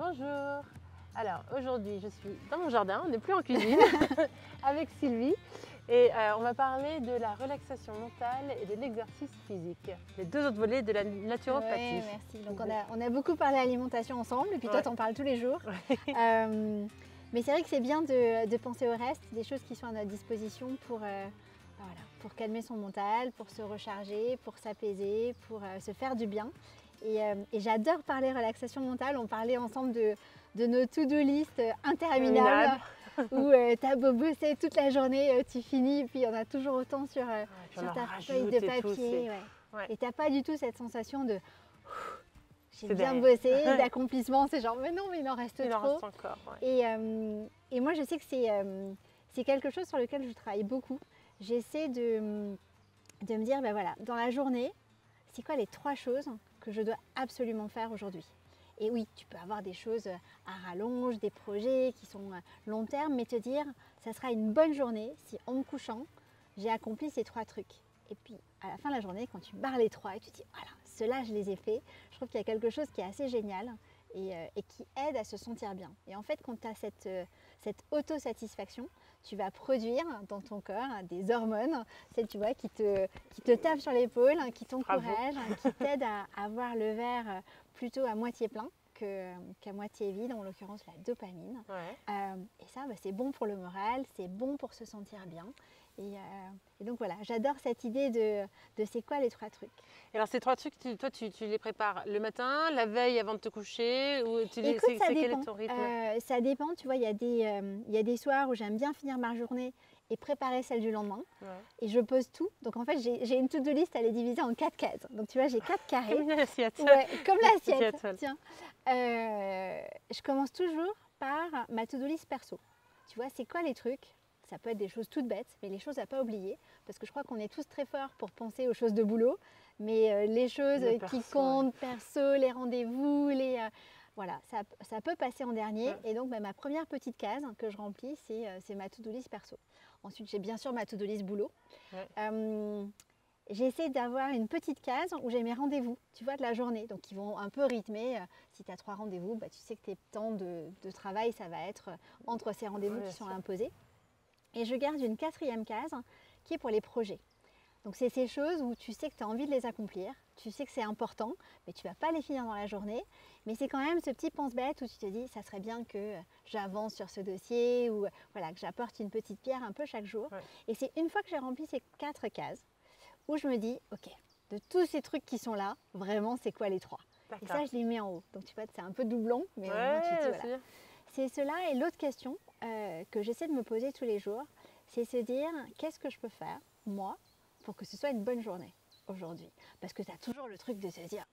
Bonjour. Alors aujourd'hui je suis dans mon jardin, on n'est plus en cuisine, avec Sylvie et on va parler de la relaxation mentale et de l'exercice physique, les deux autres volets de la naturopathie. Ouais, merci. Donc on a beaucoup parlé alimentation ensemble et puis toi t'en parles tous les jours. Mais c'est vrai que c'est bien de penser au reste, des choses qui sont à notre disposition pour calmer son mental, pour se recharger, pour s'apaiser, pour se faire du bien. Et j'adore parler relaxation mentale. On parlait ensemble de nos to-do list interminables où tu as beau bosser toute la journée, tu finis et puis on a toujours autant sur ta feuille de papier. Et tu n'as pas du tout cette sensation de j'ai bien bossé, d'accomplissement. C'est genre mais non, mais il en reste trop. Il en reste encore. Et moi je sais que c'est quelque chose sur lequel je travaille beaucoup. J'essaie de me dire, ben voilà, dans la journée, c'est quoi les 3 choses que je dois absolument faire aujourd'hui? Et oui, tu peux avoir des choses à rallonge, des projets qui sont long terme, mais te dire, ça sera une bonne journée si en me couchant, j'ai accompli ces 3 trucs. Et puis à la fin de la journée, quand tu barres les 3 et tu te dis, voilà, ceux-là je les ai faits, je trouve qu'il y a quelque chose qui est assez génial et qui aide à se sentir bien. Et en fait, quand tu as cette autosatisfaction, tu vas produire dans ton corps des hormones, tu vois, qui te tapent sur l'épaule, qui t'encouragent, qui t'aident à voir le verre plutôt à moitié plein qu'à moitié vide, en l'occurrence la dopamine. Et ça, c'est bon pour le moral, c'est bon pour se sentir bien. Et donc voilà, j'adore cette idée de c'est quoi les 3 trucs. Et alors ces 3 trucs, toi tu les prépares le matin, la veille avant de te coucher ou Écoute, ça dépend. Quel est ton rythme? Ça dépend, tu vois, il y a des soirs où j'aime bien finir ma journée et préparer celle du lendemain. Et je pose tout. Donc en fait, j'ai une to-do list, elle est divisée en 4 cases. Donc tu vois, j'ai 4 carrés. Comme l'assiette. Ouais, comme l'assiette. Tiens, je commence toujours par ma to-do list perso. Tu vois, c'est quoi les trucs? Ça peut être des choses toutes bêtes, mais les choses à pas oublier. Parce que je crois qu'on est tous très forts pour penser aux choses de boulot. Mais les choses qui comptent, perso, les rendez-vous, voilà, ça peut passer en dernier. Et donc ma première petite case que je remplis, c'est ma to-do list perso. Ensuite, j'ai bien sûr ma to-do list boulot. J'essaie d'avoir une petite case où j'ai mes rendez-vous, tu vois, de la journée. Donc, qui vont un peu rythmer. Si tu as 3 rendez-vous, tu sais que tes temps de travail, ça va être entre ces rendez-vous qui sont imposés. Et je garde une 4e case qui est pour les projets. Donc, c'est ces choses où tu sais que tu as envie de les accomplir, tu sais que c'est important, mais tu ne vas pas les finir dans la journée. Mais c'est quand même ce petit pense-bête où tu te dis, ça serait bien que j'avance sur ce dossier ou voilà, que j'apporte une petite pierre un peu chaque jour. Et c'est une fois que j'ai rempli ces 4 cases où je me dis, ok, de tous ces trucs qui sont là, vraiment, c'est quoi les 3? Et ça, je les mets en haut. Donc, tu vois, c'est un peu doublon, mais tu te dis, voilà. C'est cela. Et l'autre question que j'essaie de me poser tous les jours, c'est se dire, qu'est-ce que je peux faire, moi, pour que ce soit une bonne journée aujourd'hui? Parce que tu as toujours le truc de se dire,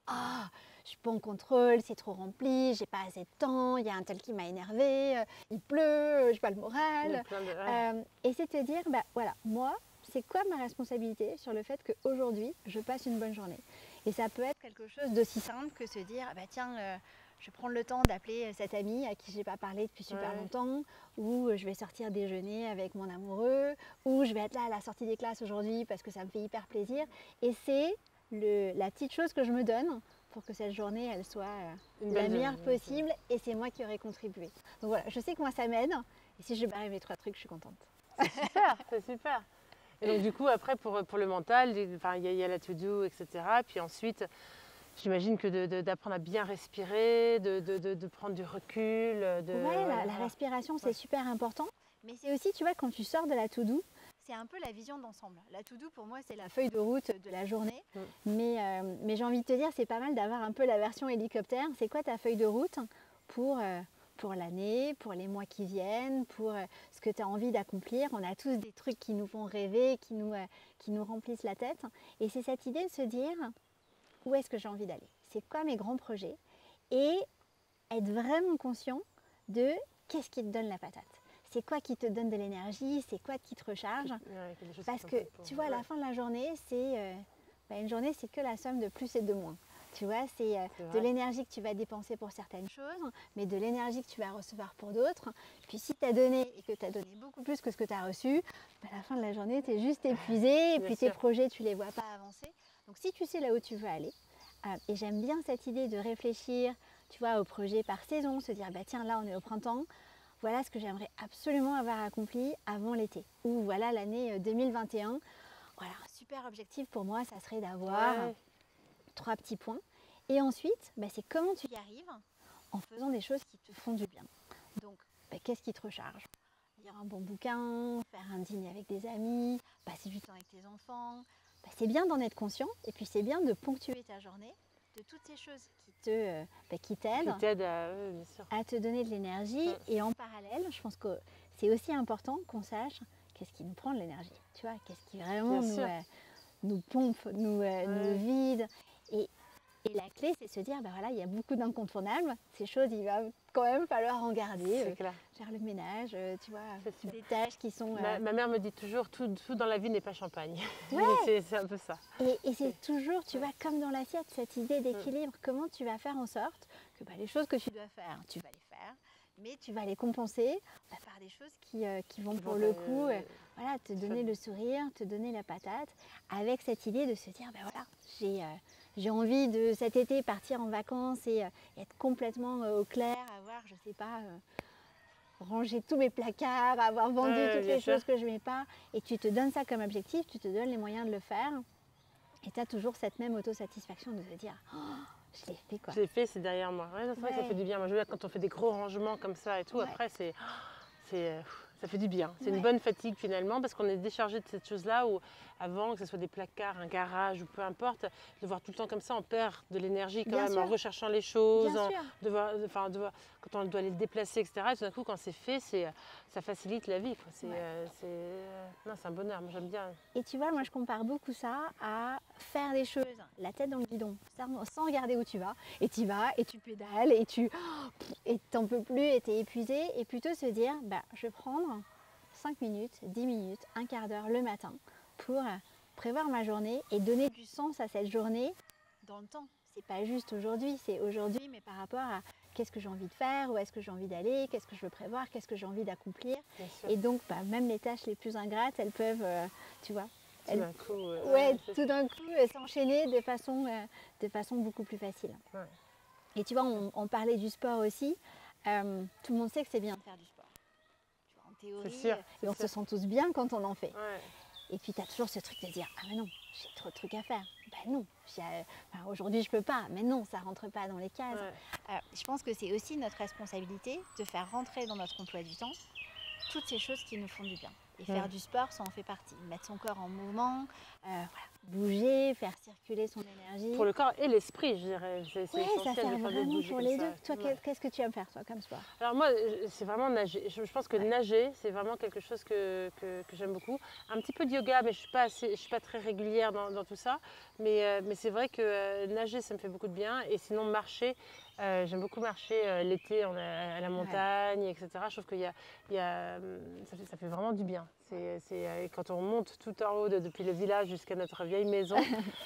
je suis pas en contrôle, c'est trop rempli, j'ai pas assez de temps, il y a un tel qui m'a énervé, il pleut, j'ai pas le moral. Et c'est te dire, voilà, moi, c'est quoi ma responsabilité sur le fait qu'aujourd'hui, je passe une bonne journée? Et ça peut être quelque chose d'aussi simple que se dire, tiens, je vais prendre le temps d'appeler cette amie à qui je n'ai pas parlé depuis super longtemps, ou je vais sortir déjeuner avec mon amoureux, ou je vais être là à la sortie des classes aujourd'hui parce que ça me fait hyper plaisir. Et c'est la petite chose que je me donne pour que cette journée, elle soit la meilleure possible, et c'est moi qui aurai contribué. Donc voilà, je sais que moi, ça m'aide, et si je barre mes 3 trucs, je suis contente. C'est super, c'est super. Et donc du coup, après, pour le mental, il y a la to-do, etc. Puis ensuite, j'imagine que d'apprendre à bien respirer, de prendre du recul. La respiration, c'est super important. Mais c'est aussi, tu vois, quand tu sors de la to-do, c'est un peu la vision d'ensemble. La to-do, pour moi, c'est la feuille de route de la journée. Mais j'ai envie de te dire, c'est pas mal d'avoir un peu la version hélicoptère. C'est quoi ta feuille de route pour l'année, pour les mois qui viennent, pour ce que tu as envie d'accomplir? On a tous des trucs qui nous font rêver, qui nous remplissent la tête. Et c'est cette idée de se dire, où est-ce que j'ai envie d'aller? C'est quoi mes grands projets? Et être vraiment conscient de qu'est-ce qui te donne la patate. C'est quoi qui te donne de l'énergie? C'est quoi qui te recharge? Parce que tu vois, à la fin de la journée, une journée, c'est que la somme de plus et de moins. Tu vois, c'est de l'énergie que tu vas dépenser pour certaines choses, mais de l'énergie que tu vas recevoir pour d'autres. Puis si tu as donné et que tu as donné beaucoup plus que ce que tu as reçu, à la fin de la journée, tu es juste épuisé et puis tes projets, tu ne les vois pas avancer. Donc si tu sais là où tu veux aller, et j'aime bien cette idée de réfléchir tu vois, aux projets par saison, se dire, bah tiens, là on est au printemps, voilà ce que j'aimerais absolument avoir accompli avant l'été. Ou voilà l'année 2021. Voilà, un super objectif pour moi, ça serait d'avoir 3 petits points. Et ensuite, bah, c'est comment tu y arrives en faisant des choses qui te font du bien. Donc, bah, qu'est-ce qui te recharge? Lire un bon bouquin, faire un dîner avec des amis, passer du temps avec tes enfants. Bah, c'est bien d'en être conscient et puis c'est bien de ponctuer ta journée de toutes ces choses qui t'aident à te donner de l'énergie. Et en parallèle, je pense que c'est aussi important qu'on sache qu'est-ce qui nous prend de l'énergie. Tu vois, qu'est-ce qui vraiment nous pompe, nous vide. Et la clé, c'est de se dire, ben voilà, il y a beaucoup d'incontournables. Ces choses, il va quand même falloir en garder. Faire le ménage, tu vois, des tâches qui sont... Ma mère me dit toujours, tout dans la vie n'est pas champagne. Ouais. C'est un peu ça. Et c'est toujours, tu vois, comme dans l'assiette, cette idée d'équilibre. Comment tu vas faire en sorte que les choses que tu dois faire, tu vas les faire, mais tu vas les compenser par des choses qui vont pour le coup voilà, te donner le sourire, te donner la patate, avec cette idée de se dire, ben voilà, j'ai envie de cet été partir en vacances et être complètement au clair, avoir, je sais pas, ranger tous mes placards, avoir vendu toutes les choses que je ne mets pas. Et tu te donnes ça comme objectif, tu te donnes les moyens de le faire. Et tu as toujours cette même autosatisfaction de te dire, oh, je l'ai fait quoi. Je l'ai fait, c'est derrière moi. Ouais, c'est vrai que ça fait du bien. Moi, je veux dire, quand on fait des gros rangements comme ça et tout, après, ça fait du bien. C'est une bonne fatigue finalement parce qu'on est déchargé de cette chose-là où avant, que ce soit des placards, un garage ou peu importe, de voir tout le temps comme ça, on perd de l'énergie quand même en recherchant les choses, quand on doit les déplacer, etc. Et tout d'un coup, quand c'est fait, ça facilite la vie. C'est un bonheur, moi j'aime bien. Et tu vois, moi je compare beaucoup ça à faire des choses, la tête dans le guidon, sans regarder où tu vas. Et tu vas, et tu pédales, et tu t'en peux plus, et tu es épuisé. Et plutôt se dire, bah, je vais prendre 5 minutes, 10 minutes, un quart d'heure le matin pour prévoir ma journée et donner du sens à cette journée dans le temps. C'est pas juste aujourd'hui, c'est aujourd'hui, mais par rapport à qu'est-ce que j'ai envie de faire, où est-ce que j'ai envie d'aller, qu'est-ce que je veux prévoir, qu'est-ce que j'ai envie d'accomplir. Et donc, même les tâches les plus ingrates, elles peuvent, tu vois, tout d'un coup s'enchaîner de façon beaucoup plus facile. Ouais. Et tu vois, on parlait du sport aussi. Tout le monde sait que c'est bien de faire du sport. Tu vois, en théorie, et on se sent tous bien quand on en fait. Ouais. Et puis tu as toujours ce truc de dire, ah mais non, j'ai trop de trucs à faire. Ben non, aujourd'hui je peux pas, mais non, ça rentre pas dans les cases. Ouais. Je pense que c'est aussi notre responsabilité de faire rentrer dans notre emploi du temps toutes ces choses qui nous font du bien. Et faire du sport, ça en fait partie. Mettre son corps en mouvement, bouger, faire circuler son énergie. Pour le corps et l'esprit, je dirais. Oui, ça sert vraiment pour les deux. Toi, qu'est-ce que tu aimes faire, toi, comme sport? Alors moi, c'est vraiment nager. Je pense que nager, c'est vraiment quelque chose que j'aime beaucoup. Un petit peu de yoga, mais je suis pas très régulière dans tout ça. Mais c'est vrai que nager, ça me fait beaucoup de bien. Et sinon, marcher, j'aime beaucoup marcher l'été à la montagne, etc. Je trouve qu'il ça fait vraiment du bien. Quand on monte tout en haut depuis le village jusqu'à notre vieille maison,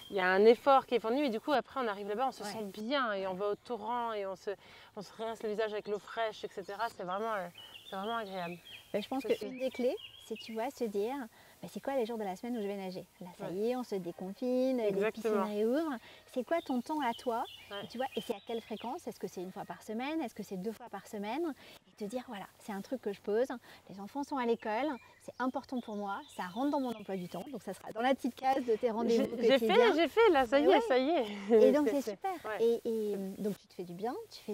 il y a un effort qui est fourni, mais du coup après on arrive là-bas, on se sent bien et on va au torrent et on se rince le visage avec l'eau fraîche, etc. C'est vraiment agréable. Je pense qu'une des clés, c'est se dire, c'est quoi les jours de la semaine où je vais nager? Là ça y est, on se déconfine, les piscines réouvrent. C'est quoi ton temps à toi? Tu vois, et c'est à quelle fréquence? Est-ce que c'est 1 fois par semaine? Est-ce que c'est 2 fois par semaine? Et te dire, voilà, c'est un truc que je pose, les enfants sont à l'école, c'est important pour moi, ça rentre dans mon emploi du temps, donc ça sera dans la petite case de tes rendez-vous quotidiens. J'ai fait, là, ça y est. Et donc c'est super. Et donc tu te fais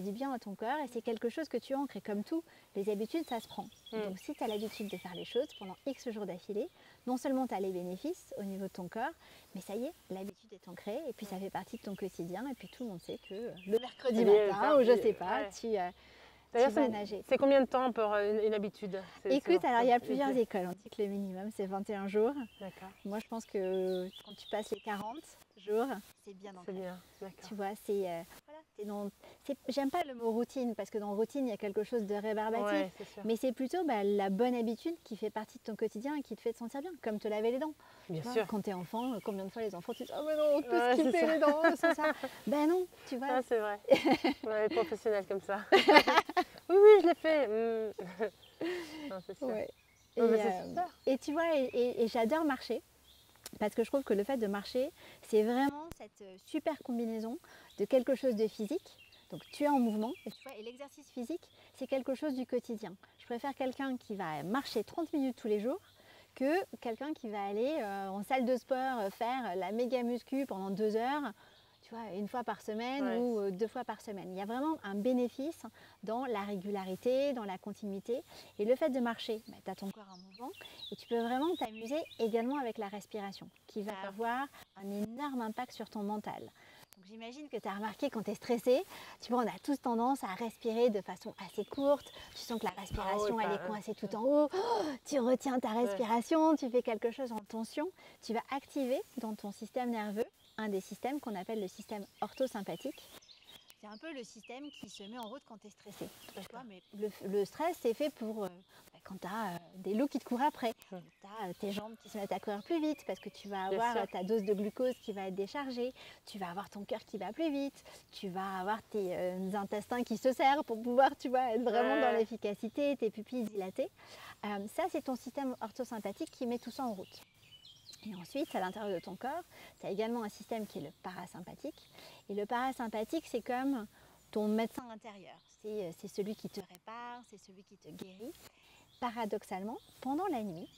du bien à ton corps, et c'est quelque chose que tu ancres. Et comme tout, les habitudes, ça se prend. Donc si tu as l'habitude de faire les choses pendant X jours d'affilée, non seulement tu as les bénéfices au niveau de ton corps, mais ça y est, l'habitude est ancrée, et puis ça fait partie de ton quotidien, et puis tout le monde sait que le mercredi matin, ou je sais pas, tu vas nager. C'est combien de temps pour une habitude? Écoute, alors il y a plusieurs écoles. On dit que le minimum c'est 21 jours. D'accord. Moi je pense que quand tu passes les 40 jours, c'est bien ancré. C'est bien, d'accord. Tu vois, j'aime pas le mot routine, parce que dans routine il y a quelque chose de rébarbatif, mais c'est plutôt la bonne habitude qui fait partie de ton quotidien et qui te fait te sentir bien, comme te laver les dents. Bien sûr. Quand tu es enfant, combien de fois les enfants te disent, oh mais non, on peut skipper les dents, c'est ça. Ben non, tu vois. Ah, c'est vrai. Ouais, professionnel comme ça. Oui, je l'ai fait. Non, c'est sûr. Ouais. Et tu vois, et j'adore marcher, parce que je trouve que le fait de marcher, c'est vraiment cette super combinaison de quelque chose de physique, Donc tu es en mouvement et, tu vois, et l'exercice physique, c'est quelque chose du quotidien. Je préfère quelqu'un qui va marcher 30 minutes tous les jours que quelqu'un qui va aller en salle de sport faire la méga muscu pendant 2 heures, tu vois, une fois par semaine ou 2 fois par semaine. Il y a vraiment un bénéfice dans la régularité, dans la continuité. Et le fait de marcher, bah, tu as ton corps en mouvement et tu peux vraiment t'amuser également avec la respiration qui va avoir un énorme impact sur ton mental. Donc j'imagine que tu as remarqué quand tu es stressé, tu vois, on a tous tendance à respirer de façon assez courte. Tu sens que la respiration, elle est coincée tout en haut. Oh, tu retiens ta respiration, tu fais quelque chose en tension. Tu vas activer dans ton système nerveux un des systèmes qu'on appelle le système orthosympathique. C'est un peu le système qui se met en route quand tu es stressé. Tu vois, mais le stress, c'est fait pour quand tu as des loups qui te courent après. Tu as tes jambes qui se mettent à courir plus vite parce que tu vas avoir ta dose de glucose qui va être déchargée. Tu vas avoir ton cœur qui va plus vite. Tu vas avoir tes intestins qui se serrent pour pouvoir, tu vois, être vraiment dans l'efficacité, tes pupilles dilatées. Ça, c'est ton système orthosympathique qui met tout ça en route. Et ensuite, à l'intérieur de ton corps, tu as également un système qui est le parasympathique. Et le parasympathique, c'est comme ton médecin intérieur. C'est celui qui te répare, c'est celui qui te guérit. Paradoxalement, pendant la nuit,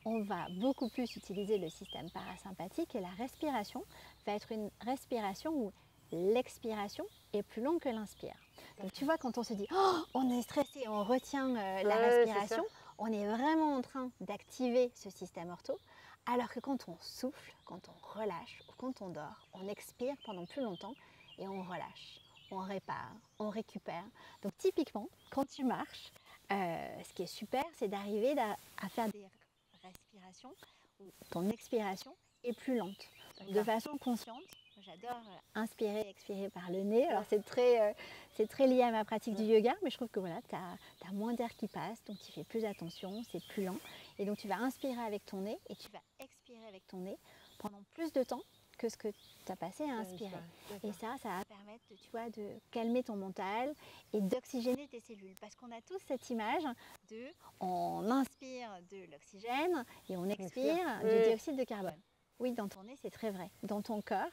on va beaucoup plus utiliser le système parasympathique et la respiration va être une respiration où l'expiration est plus longue que l'inspire. Donc tu vois, quand on se dit oh, on est stressé, on retient la respiration, on est vraiment en train d'activer ce système ortho. Alors que quand on souffle, quand on relâche ou quand on dort, on expire pendant plus longtemps et on relâche, on répare, on récupère. Donc typiquement, quand tu marches, ce qui est super, c'est d'arriver à faire des respirations où ton expiration est plus lente, de façon consciente. J'adore inspirer et expirer par le nez. Alors c'est très lié à ma pratique du yoga, mais je trouve que voilà, tu as moins d'air qui passe, donc tu fais plus attention, c'est plus lent. Et donc tu vas inspirer avec ton nez et tu vas expirer avec ton nez pendant plus de temps que ce que tu as passé à inspirer. Et ça va permettre tu vois, de calmer ton mental et d'oxygéner tes cellules. Parce qu'on a tous cette image de on inspire de l'oxygène et on expire du dioxyde de carbone. Oui, dans ton nez, c'est très vrai. Dans ton corps,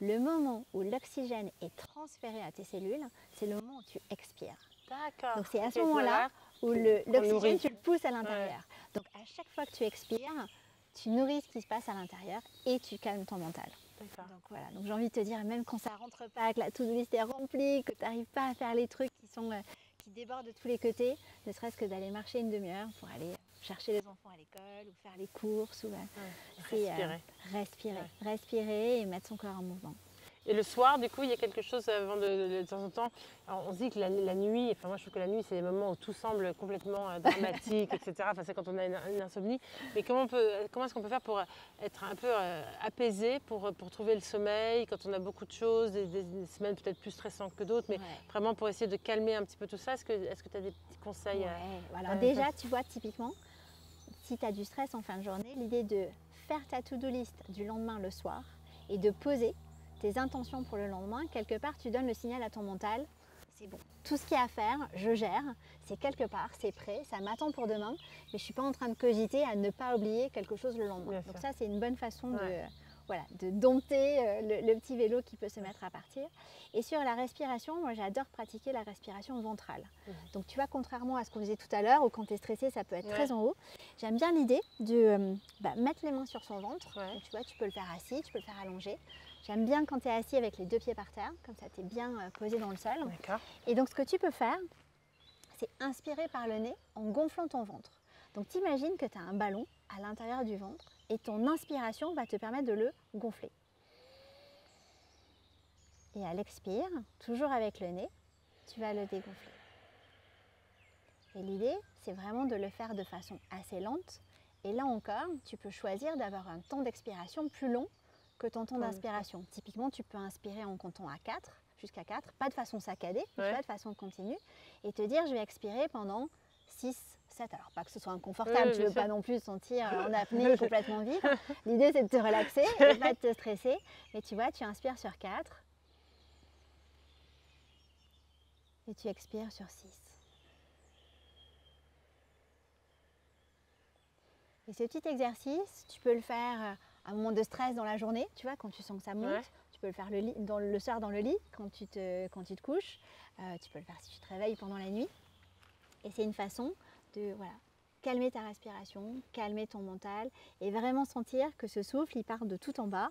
le moment où l'oxygène est transféré à tes cellules, c'est le moment où tu expires. D'accord. Donc c'est à ce moment-là où l'oxygène, tu le pousses à l'intérieur. Donc à chaque fois que tu expires, tu nourris ce qui se passe à l'intérieur et tu calmes ton mental. Donc voilà, donc j'ai envie de te dire, même quand ça rentre pas, que la to-do list est remplie, que tu n'arrives pas à faire les trucs qui débordent de tous les côtés, ne serait-ce que d'aller marcher une demi-heure pour aller chercher les enfants à l'école ou faire les courses. C'est respirer et mettre son corps en mouvement. Et le soir, du coup, il y a quelque chose avant de temps en temps. Alors, on se dit que la nuit, enfin moi je trouve que la nuit, c'est les moments où tout semble complètement dramatique, etc. Enfin, c'est quand on a une insomnie. Mais comment est-ce qu'on peut faire pour être un peu apaisé, pour trouver le sommeil quand on a beaucoup de choses, des semaines peut-être plus stressantes que d'autres, mais vraiment pour essayer de calmer un petit peu tout ça. Est-ce que tu as des petits conseils Alors déjà, tu vois, typiquement, si tu as du stress en fin de journée, l'idée de faire ta to-do list du lendemain le soir et de poser tes intentions pour le lendemain, quelque part tu donnes le signal à ton mental, c'est bon, tout ce qu'il y a à faire, je gère, c'est quelque part, c'est prêt, ça m'attend pour demain, mais je ne suis pas en train de cogiter à ne pas oublier quelque chose le lendemain. Donc ça, c'est une bonne façon de dompter le petit vélo qui peut se mettre à partir. Et sur la respiration, moi j'adore pratiquer la respiration ventrale. Donc tu vois, contrairement à ce qu'on disait tout à l'heure, où quand tu es stressé, ça peut être très en haut, j'aime bien l'idée de mettre les mains sur son ventre. Donc, tu vois, tu peux le faire assis, tu peux le faire allongé. J'aime bien quand tu es assis avec les 2 pieds par terre, comme ça tu es bien posé dans le sol. Et donc ce que tu peux faire, c'est inspirer par le nez en gonflant ton ventre. Donc t'imagines que tu as un ballon à l'intérieur du ventre et ton inspiration va te permettre de le gonfler. Et à l'expire, toujours avec le nez, tu vas le dégonfler. Et l'idée, c'est vraiment de le faire de façon assez lente. Et là encore, tu peux choisir d'avoir un temps d'expiration plus long que ton temps d'inspiration. Typiquement, tu peux inspirer en comptant à 4, jusqu'à 4, pas de façon saccadée, mais pas de façon continue, et te dire, je vais expirer pendant 6, 7. Alors, pas que ce soit inconfortable, tu ne veux pas non plus sentir en apnée complètement vide. L'idée, c'est de te relaxer et pas de te stresser. Mais tu vois, tu inspires sur 4 et tu expires sur 6. Et ce petit exercice, tu peux le faire à un moment de stress dans la journée, tu vois, quand tu sens que ça monte. Tu peux le faire le soir dans le lit quand tu te couches. Tu peux le faire si tu te réveilles pendant la nuit. Et c'est une façon de calmer ta respiration, calmer ton mental et vraiment sentir que ce souffle, il part de tout en bas.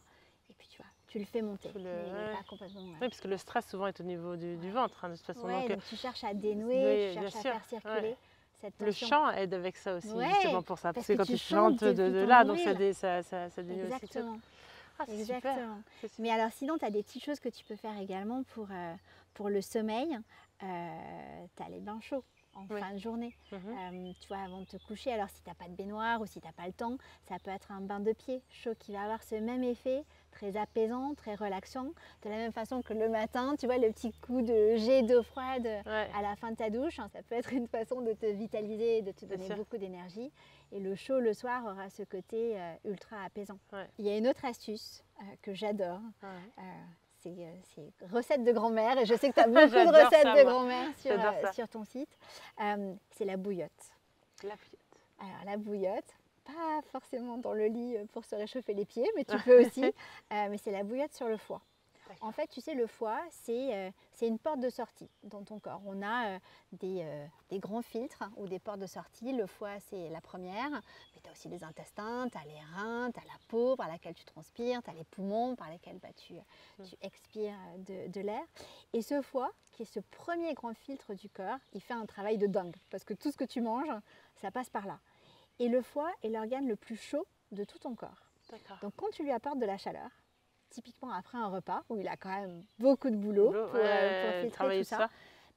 Et puis tu le fais monter. Il n'est pas complètement... Oui, parce que le stress souvent est au niveau du ventre, de toute façon. Ouais, donc tu cherches à dénouer, tu cherches à faire circuler cette tension. Le chant aide avec ça aussi, justement pour ça. Parce que quand tu chantes chantes de là, donc ça dénoue aussi. Exactement. Ah, c'est Exactement. super. Mais alors sinon, tu as des petites choses que tu peux faire également pour le sommeil. Tu as les bains chauds en fin de journée. Tu vois, avant de te coucher, alors si tu n'as pas de baignoire ou si tu n'as pas le temps, ça peut être un bain de pied chaud qui va avoir ce même effet, très apaisant, très relaxant. De la même façon que le matin, tu vois, le petit coup de jet d'eau froide à la fin de ta douche, ça peut être une façon de te vitaliser, de te donner beaucoup d'énergie. Et le chaud le soir aura ce côté ultra apaisant. Il y a une autre astuce que j'adore. C'est recette de grand-mère et je sais que tu as beaucoup de recettes de grand-mère sur ton site. C'est la bouillotte. La bouillotte. Alors la bouillotte, pas forcément dans le lit pour se réchauffer les pieds, mais tu peux aussi. Mais c'est la bouillotte sur le foie. En fait, tu sais, le foie, c'est une porte de sortie dans ton corps. On a des grands filtres ou des portes de sortie. Le foie, c'est la première. Mais tu as aussi les intestins, tu as les reins, tu as la peau par laquelle tu transpires, tu as les poumons par lesquels tu expires de l'air. Et ce foie, qui est ce premier grand filtre du corps, il fait un travail de dingue. Parce que tout ce que tu manges, ça passe par là. Et le foie est l'organe le plus chaud de tout ton corps. Donc quand tu lui apportes de la chaleur, typiquement après un repas où il a quand même beaucoup de boulot pour filtrer tout ça,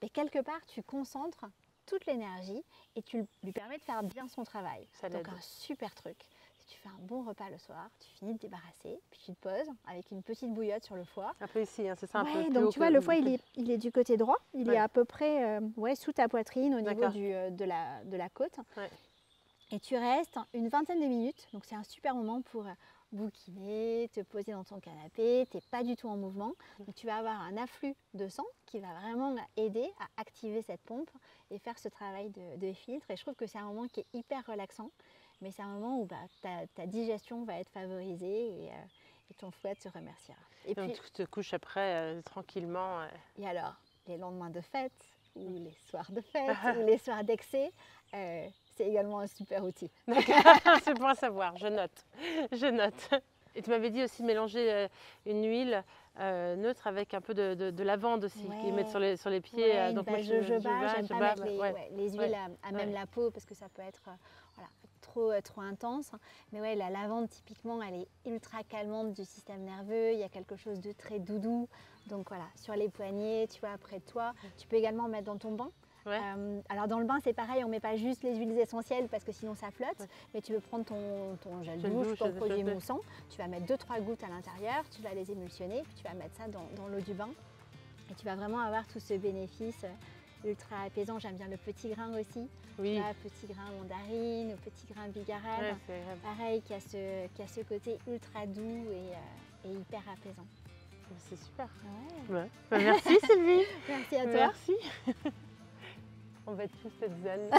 mais quelque part tu concentres toute l'énergie et tu lui permets de faire bien son travail. Donc un super truc, si tu fais un bon repas le soir, tu finis de débarrasser, puis tu te poses avec une petite bouillotte sur le foie. Un peu ici, c'est ça, un peu plus donc haut tu vois, le foie il est du côté droit, il est à peu près sous ta poitrine au niveau de la côte. Et tu restes une vingtaine de minutes, donc c'est un super moment pour bouquiner, te poser dans ton canapé, tu n'es pas du tout en mouvement. Donc tu vas avoir un afflux de sang qui va vraiment aider à activer cette pompe et faire ce travail de filtre. Et je trouve que c'est un moment qui est hyper relaxant, mais c'est un moment où ta digestion va être favorisée et ton foie te remerciera. Et puis tu te couches après tranquillement. Et alors, les lendemains de fête, ou les soirs de fête, ou les soirs d'excès, c'est également un super outil. C'est pour savoir, je note. Et tu m'avais dit aussi de mélanger une huile neutre avec un peu de lavande aussi, qu'ils mettent sur les pieds. Donc moi, jojoba, j'aime pas mettre les huiles à même la peau parce que ça peut être trop intense. Mais ouais, la lavande, typiquement, elle est ultra calmante du système nerveux. Il y a quelque chose de très doudou. Donc voilà, sur les poignets, tu vois, près de toi. Tu peux également mettre dans ton bain. Alors dans le bain c'est pareil, on ne met pas juste les huiles essentielles parce que sinon ça flotte, mais tu veux prendre ton gel douche, ton produit moussant, tu vas mettre 2-3 gouttes à l'intérieur, tu vas les émulsionner, puis tu vas mettre ça dans l'eau du bain et tu vas vraiment avoir tout ce bénéfice ultra apaisant. J'aime bien le petit grain aussi, petit grain mandarine, petit grain bigarade, pareil qui a ce côté ultra doux et hyper apaisant. C'est super. Merci Sylvie. Merci à toi. Merci. On va être tous cette zen.